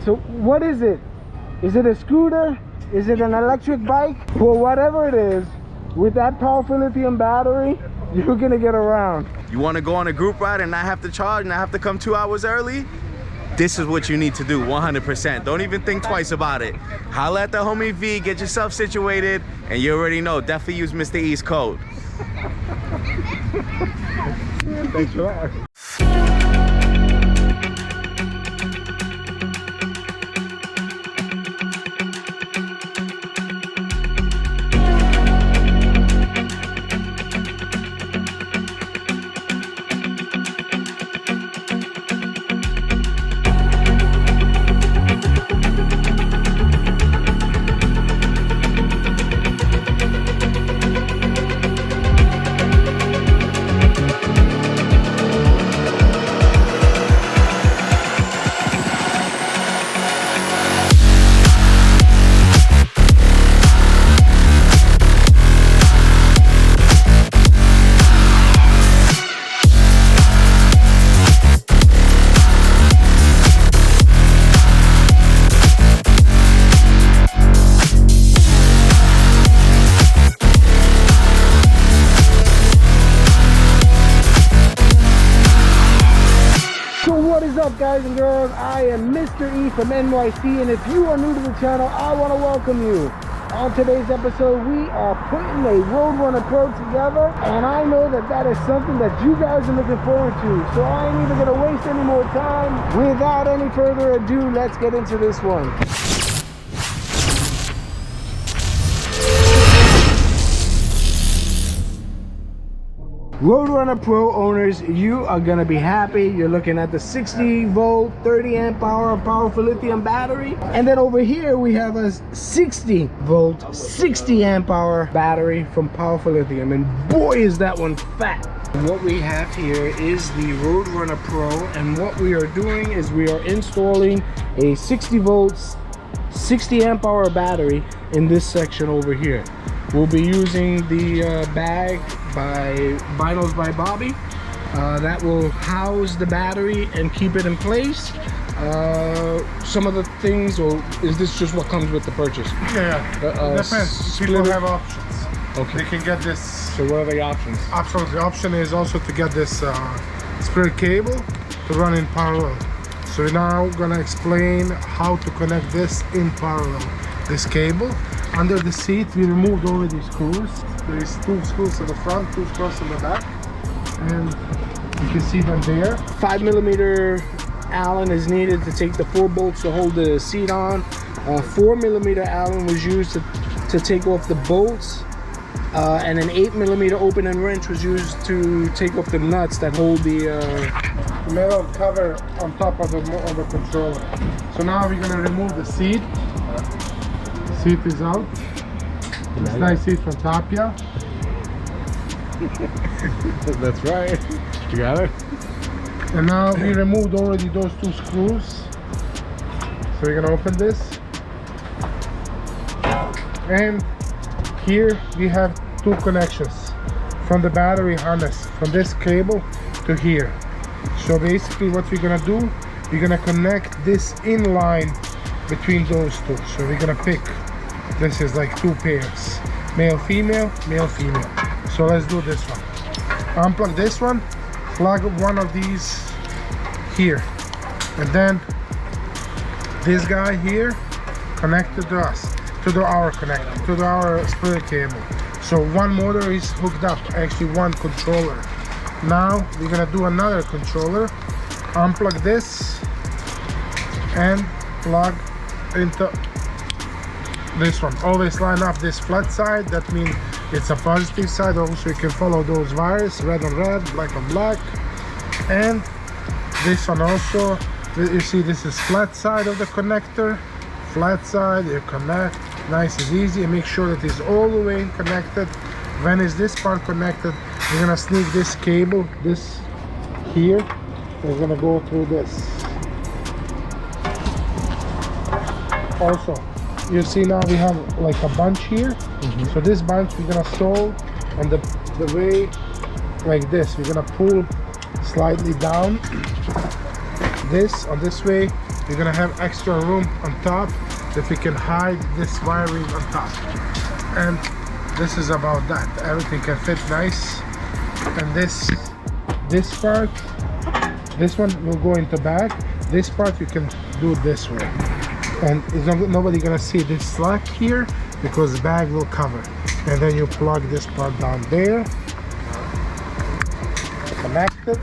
So what is it? Is it a scooter? Is it an electric bike? Well, whatever it is, with that Powerful Lithium battery, you're gonna get around. You want to go on a group ride and not have to charge, not have to come 2 hours early? This is what you need to do, 100%. Don't even think twice about it. Holla at the homie V, get yourself situated, and you already know, definitely use Mr. E's code. Thanks for that. Up, guys and girls, I am Mr. E from NYC, and if you are new to the channel, I want to welcome you. On today's episode, we are putting a RoadRunner Pro together, and I know that is something that you guys are looking forward to, so I ain't even going to waste any more time. Without any further ado, let's get into this one. RoadRunner Pro owners, you are gonna be happy. You're looking at the 60 volt 30 amp hour Powerful Lithium battery, and then over here we have a 60 volt 60 amp hour battery from Powerful Lithium, and boy is that one fat. What we have here is the RoadRunner Pro, and what we are doing is we are installing a 60 volts 60 amp hour battery in this section over here. We'll be using the bag by Vinyls by Bobby that will house the battery and keep it in place. Some of the things, or is this just what comes with the purchase? Yeah, depends. People have options. Okay. They can get this. So what are the options? Absolutely. The option is also to get this spirit cable to run in parallel. So we're now gonna explain how to connect this in parallel. This cable. Under the seat, we removed all of these screws. There is 2 screws in the front, 2 screws in the back, and you can see them there. 5mm Allen is needed to take the 4 bolts to hold the seat on. 4mm Allen was used to take off the bolts, and an 8mm open end wrench was used to take off the nuts that hold the metal cover on top of the controller. So now we're gonna remove the seat. Seat is out. It's nice seat from Tapia. That's right. You got it. And now we removed already those 2 screws. So we're gonna open this. And here we have 2 connections from the battery harness, from this cable to here. So basically what we're gonna do, we're gonna connect this in line between those 2. So we're gonna pick, this is like 2 pairs, male female, male female. So let's do this one. Unplug this one, plug one of these here, and then this guy here connected to us, to our connector, to our spirit cable. So one motor is hooked up, actually one controller. Now we're gonna do another controller. Unplug this and plug into this one. Always line up this flat side, that means it's a positive side. Also you can follow those wires, red on red, black on black. And this one also, you see this is flat side of the connector, flat side, you connect, nice and easy, and make sure that it's all the way connected. When is this part connected, we're gonna sneak this cable, this here, we're gonna go through this. Also, you see now we have like a bunch here. So this bunch we're gonna solve on the way like this. We're gonna pull slightly down this on this way, we're gonna have extra room on top that we can hide this wiring on top. And this is about that. Everything can fit nice. And this part, this one will go into back. This part you can do this way. And it's not, nobody gonna see this slack here because the bag will cover. And then you plug this part down there. Connect it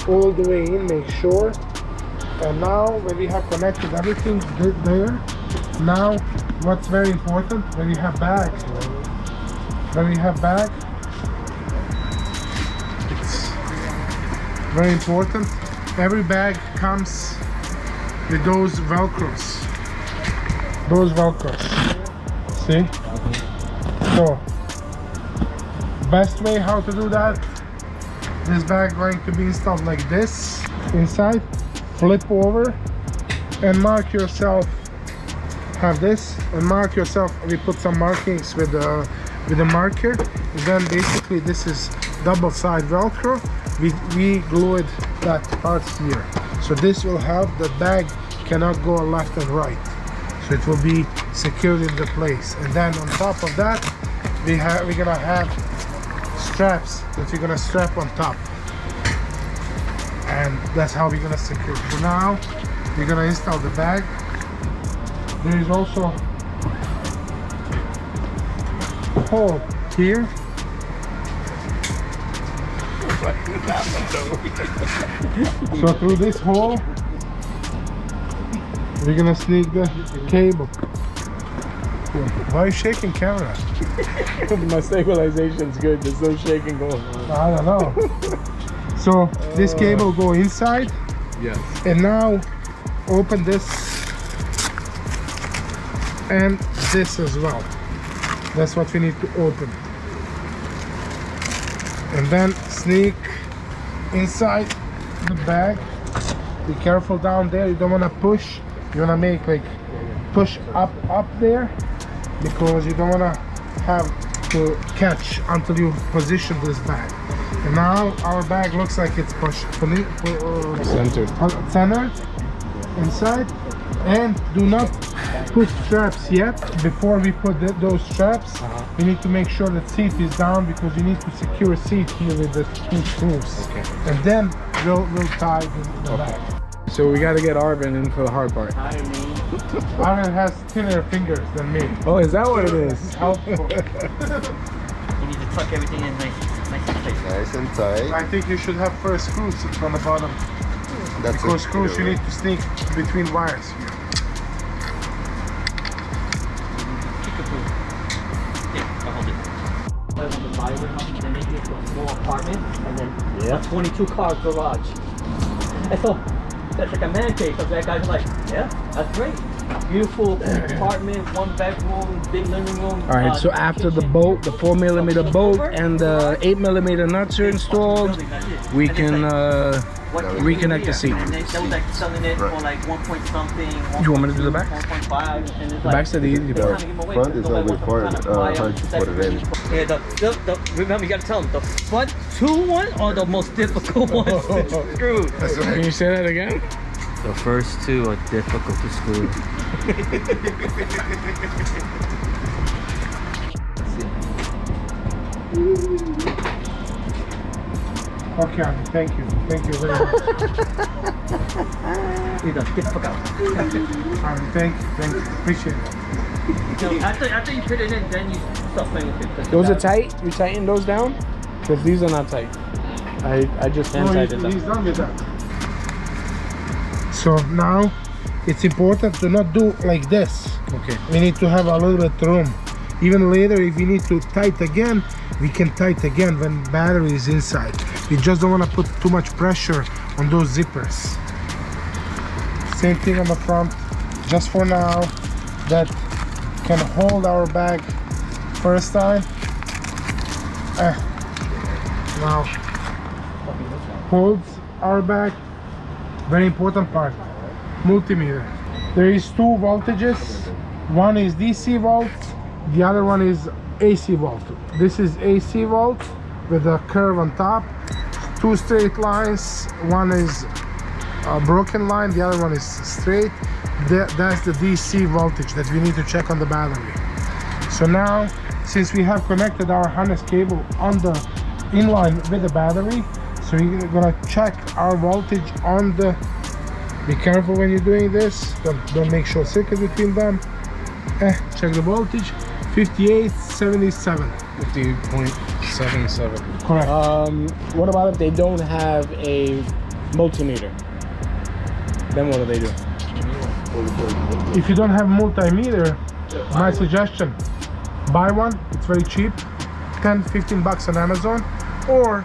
all the way in, make sure. And now when we have connected everything there, now what's very important when you have bag, it's very important, every bag comes with those velcros, see? So best way how to do that, this bag going to be installed like this inside, flip over and mark yourself, have this and mark yourself. We put some markings with a marker, and then basically this is double side velcro. We glued that part here, so this will help. The bag cannot go left and right, so it will be secured in the place. And then on top of that we're gonna have straps that we're gonna strap on top, and that's how we're gonna secure. So now we're gonna install the bag. There is also a hole here. So through this hole we're gonna sneak the cable. Why are you shaking camera? My stabilization's good. There's no shaking going on. I don't know. So this cable go inside. Yes. And now open this and this as well. That's what we need to open. And then sneak inside the bag. Be careful down there. You don't want to push. You want to make like push up there, because you don't want to have to catch until you position this bag. And now our bag looks like it's centered inside. And do not put straps yet. Before we put those straps, we need to make sure that seat is down, because you need to secure seat here with the two screws. Okay. And then we'll tie the bag. So we got to get Arvin in for the hard part. Arvin has thinner fingers than me. Oh, is that what it is? Helpful. You need to tuck everything in nice and tight. Nice and tight. I think you should have first screws from the bottom. That's Because screws you need to sneak between wires here. They make it a small apartment and then a 22-car garage. And so that's like a man cave. So that guy's like, yeah, that's great. Beautiful apartment, 1 bedroom, big living room. All right, so after the bolt, the 4mm bolt and the 8mm nuts are installed, we can reconnect the seat. And they was like selling it for like 1 point something. You want me to do the back? 1.5. And it's The back's the easy part. Front is always hard to put it in. Yeah, remember, you gotta tell them the front 2 one are the most difficult ones to screw. Can you say that again? The first 2 are difficult to screw. Okay, thank you very much. Get the fuck out. Thank you, appreciate it. No, after you put it in, then you start playing with it. Those are tight? You tighten those down? Because these are not tight. I just hand tightened them. He's done with that. So now it's important to not do like this. Okay. We need to have a little bit room. Even later, if we need to tighten again, we can tighten again when battery is inside. We just don't want to put too much pressure on those zippers. Same thing on the front, just for now, that can hold our bag first time. Now holds our bag. Very important part, multimeter. There is 2 voltages. One is DC volt, the other one is AC volt. This is AC volt with a curve on top. 2 straight lines. One is broken line, the other one is straight. That's the DC voltage that we need to check on the battery. So now, since we have connected our harness cable on the inline with the battery, so we're gonna check our voltage on the, be careful when you're doing this, don't make short circuit between them. Check the voltage, 58.77. 50.77. Correct. What about if they don't have a multimeter? Then what do they do? If you don't have multimeter, my suggestion, buy one. It's very cheap, 10-15 bucks on Amazon, or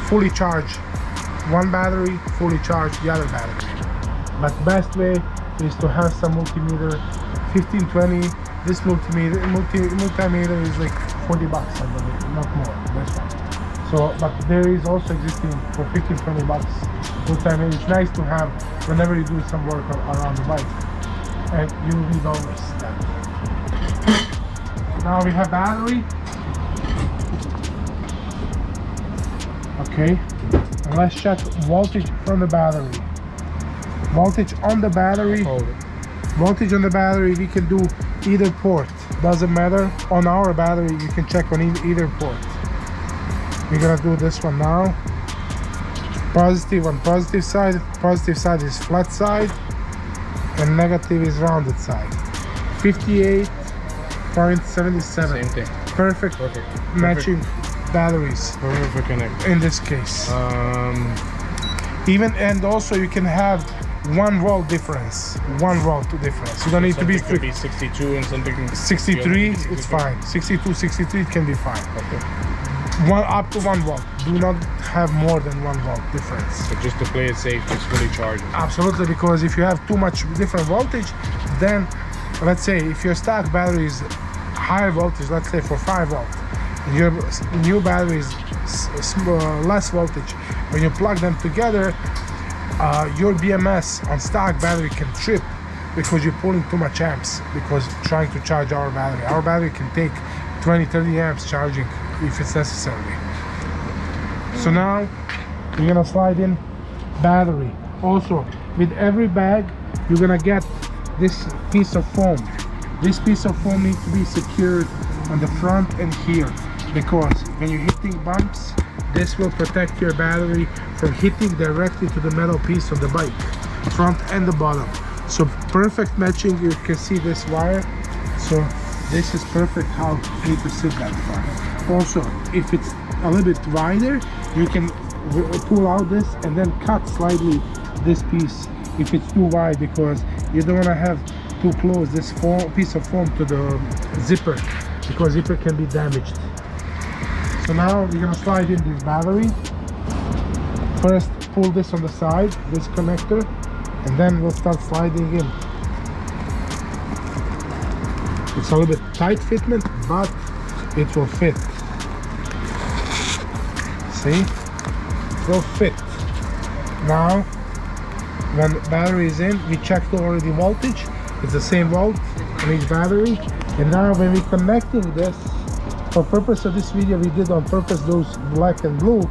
fully charge one battery, fully charge the other battery. But best way is to have some multimeter, 15-20. This multimeter is like 40 bucks, I believe, not more, this one. So, but there is also existing for 15-20 bucks multimeter. It's nice to have whenever you do some work around the bike, and you read always that. Now we have battery. Okay, and let's check voltage from the battery. Voltage on the battery. Voltage on the battery, we can do either port, doesn't matter. On our battery you can check on either port. We're gonna do this one now. Positive on positive side is flat side, and negative is rounded side. 58.77. Same thing. Perfect. Matching batteries. Perfect connect. In this case. Even, and also you can have 1 volt difference. 1 volt difference. You don't need to be, could be 62 and something 63. It's fine. 62, 63 can be fine. Okay. Up to 1 volt. Do not have more than 1 volt difference. So just to play it safe, just fully charge it. Absolutely, because if you have too much different voltage, then let's say if your stock battery is higher voltage, let's say for 5 volt, and your new battery is less voltage, when you plug them together, your BMS on stock battery can trip because you're pulling too much amps, because trying to charge our battery can take 20-30 amps charging if it's necessary. So now you're gonna slide in battery. Also, with every bag you're gonna get this piece of foam. This piece of foam needs to be secured on the front and here, because when you're hitting bumps, this will protect your battery from hitting directly to the metal piece of the bike, front and the bottom. So perfect matching. You can see this wire, so this is perfect how you need to sit that far. Also, if it's a little bit wider, you can pull out this and then cut slightly this piece if it's too wide, because you don't want to have too close this piece of foam to the zipper, because zipper can be damaged. So now we're gonna slide in this battery. First pull this on the side, this connector, and then we'll start sliding in. It's a little bit tight fitment, but it will fit. See? It will fit. Now, when the battery is in, we checked already voltage. It's the same volt on each battery. And now when we're connecting this, for purpose of this video, we did on purpose those black and blue,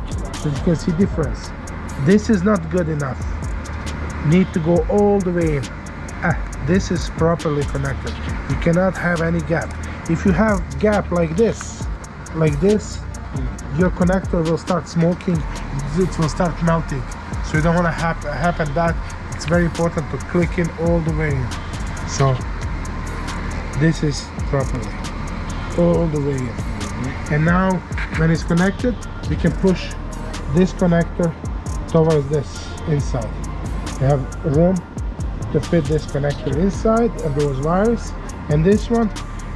so you can see difference. This is not good enough. Need to go all the way in. This is properly connected. You cannot have any gap. If you have gap like this, your connector will start smoking, it will start melting. So you don't want to happen that. It's very important to click in all the way in. So this is properly all the way in. And now when it's connected, we can push this connector towards this inside. You have room to fit this connector inside and those wires, and this one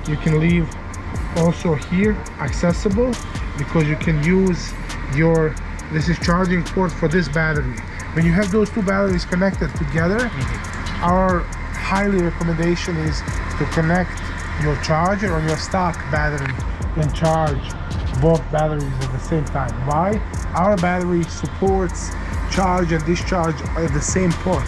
you can leave also here accessible, because you can use this is charging port for this battery. When you have those two batteries connected together, our highly recommendation is to connect your charger on your stock battery and charge both batteries at the same time. Why? Our battery supports charge and discharge at the same port.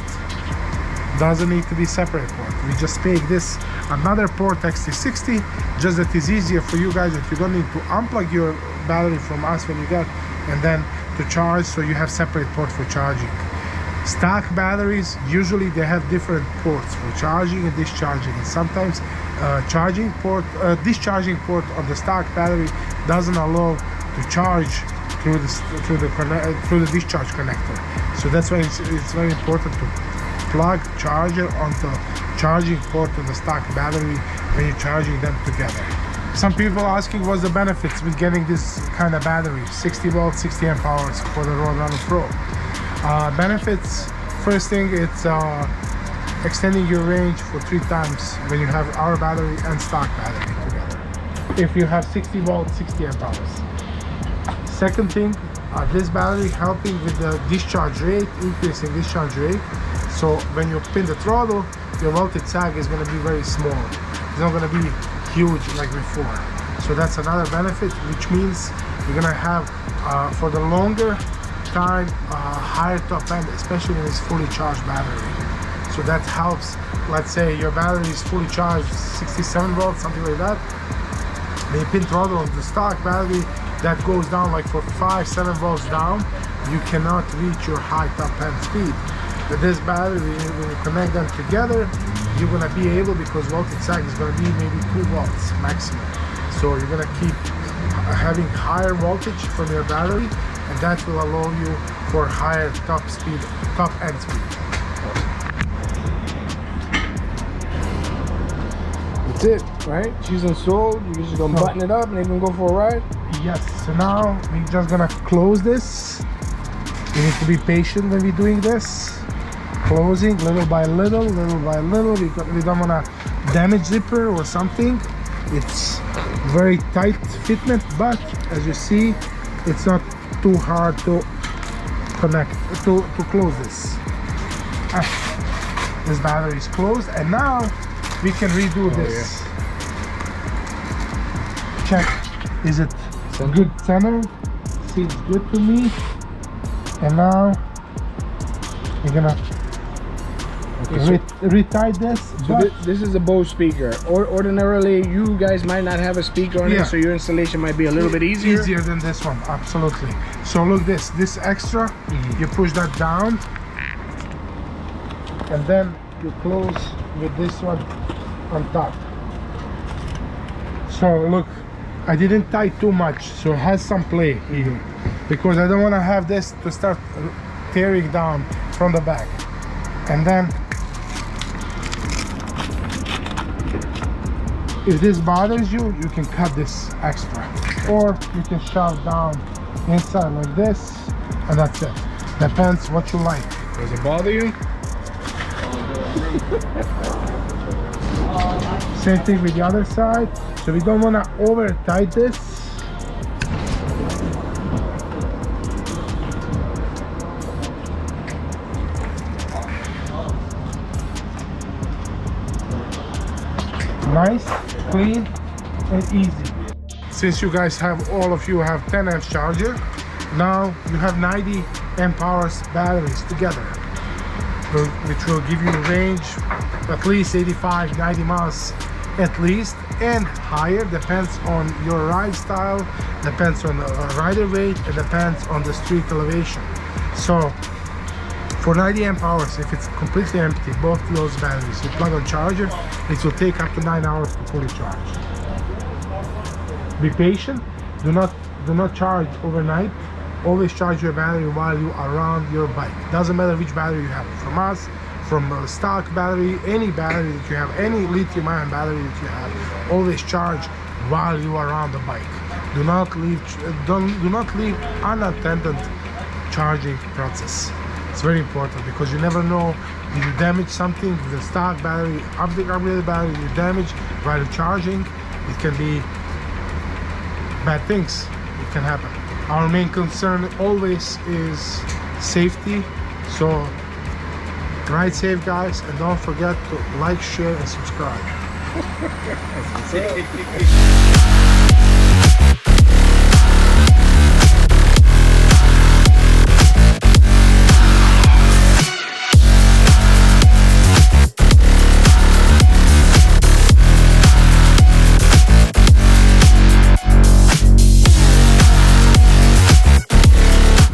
Doesn't need to be separate port. We just make this another port XT60, just that it's easier for you guys that you don't need to unplug your battery from us when you get, and then to charge, so you have separate port for charging. Stock batteries, usually they have different ports for charging and discharging. And sometimes discharging port on the stock battery doesn't allow to charge through the discharge connector. So that's why it's very important to plug charger onto charging port of the stock battery when you're charging them together. Some people asking what's the benefits with getting this kind of battery, 60 volt, 60 amp hours for the RoadRunner Pro. Benefits, first thing, it's extending your range for 3 times when you have our battery and stock battery together, if you have 60 volt, 60 amp hours. Second thing, this battery helping with the discharge rate, increasing discharge rate. So when you pin the throttle, your voltage sag is going to be very small. It's not going to be huge like before. So that's another benefit, which means you're going to have for the longer time higher top end, especially when it's fully charged battery. So that helps. Let's say your battery is fully charged, 67 volts, something like that. When you pin throttle on the stock battery, that goes down like for 5-7 volts down. You cannot reach your high top end speed. With this battery, when you connect them together, you're gonna be able, because voltage sag is gonna be maybe 2 volts maximum. So you're gonna keep having higher voltage from your battery, and that will allow you for higher top end speed. That's it, right? She's installed. You're just gonna button it up and they're gonna go for a ride. Yes, so now we're just gonna close this. We need to be patient when we're doing this. Closing little by little, little by little. We don't wanna damage zipper or something. It's very tight fitment, but as you see, it's not too hard to connect, to close this. This battery is closed, and now we can redo this. Check, is it good center? Seems good to me. And now we're gonna retie this. So this is a Bose speaker. Ordinarily, you guys might not have a speaker on it, so your installation might be a little bit easier. Easier than this one, absolutely. So look, this extra, you push that down, and then you close with this one on top. So look, I didn't tie too much, so it has some play here, because I don't want to have this to start tearing down from the back. And then if this bothers you, you can cut this extra, or you can shove down inside like this, and that's it. Depends what you like. Does it bother you? Same thing with the other side. So we don't want to over tight this. Nice, clean, and easy. Since you guys have, all of you have 10 amp charger, now you have 90 amp hours batteries together, which will give you range at least 85-90 miles at least, and higher, depends on your ride style, depends on the rider weight, and depends on the street elevation. So for 90 amp hours, if it's completely empty, both those batteries, you plug on charger, it will take up to 9 hours to fully charge. Be patient. Do not charge overnight. Always charge your battery while you are around your bike. Doesn't matter which battery you have, from us, from a stock battery, any battery that you have, any lithium-ion battery that you have, always charge while you are on the bike. Do not leave unattended charging process. It's very important, because you never know if you damage something. The stock battery, upgraded battery, you damage while you're charging, it can be bad things. It can happen. Our main concern always is safety. So ride safe, guys, and don't forget to like, share, and subscribe.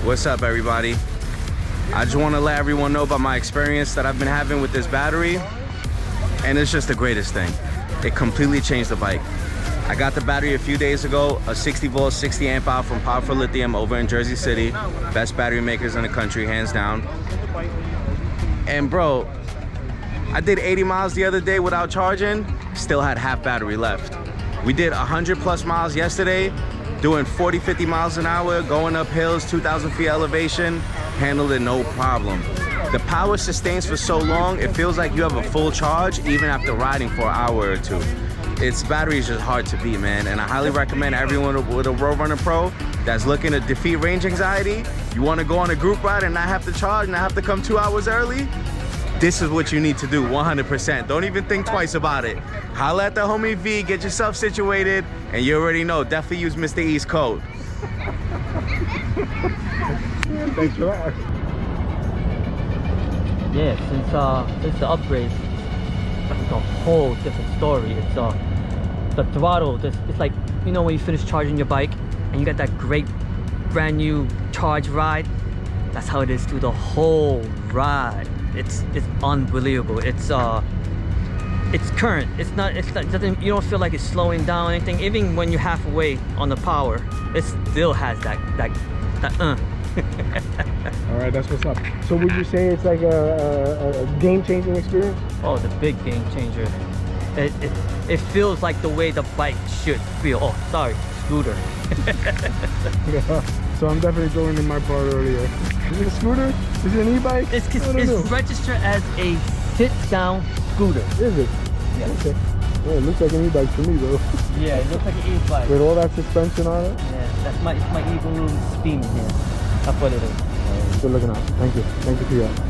What's up, everybody? I just want to let everyone know about my experience that I've been having with this battery, and it's just the greatest thing. It completely changed the bike. I got the battery a few days ago, a 60 volt, 60 amp hour from Powerful Lithium over in Jersey City. Best battery makers in the country, hands down. And bro, I did 80 miles the other day without charging, still had half battery left. We did 100 plus miles yesterday, doing 40, 50 miles an hour, going up hills, 2,000 feet elevation, handled it no problem. The power sustains for so long, it feels like you have a full charge even after riding for an hour or two. Its battery is just hard to beat, man, and I highly recommend everyone with a RoadRunner Pro that's looking to defeat range anxiety. You want to go on a group ride and not have to charge, not have to come 2 hours early? This is what you need to do, 100%. Don't even think twice about it. Holla at the homie V, get yourself situated, and you already know, definitely use Mr. E's code. Thanks for that. Yeah, since the upgrades, it's a whole different story. It's the throttle. It's like, you know, when you finish charging your bike and you got that great brand new charge ride. That's how it is through the whole ride. It's unbelievable. It's current. It doesn't, you don't feel like it's slowing down or anything. Even when you're halfway on the power, it still has that All right, that's what's up. So would you say it's like a game-changing experience? Oh, the big game changer. It feels like the way the bike should feel. Oh, sorry, scooter. Yeah. So I'm definitely going in my part earlier. Is it a scooter? Is it an e-bike? It's registered as a sit-down scooter. Is it? Yeah. Okay. Yeah, it looks like an e-bike to me, though. Yeah, it looks like an e-bike. With all that suspension on it? Yeah, it's my Eagle Spin here. That's what it is. Good looking out. Thank you. Thank you for your help.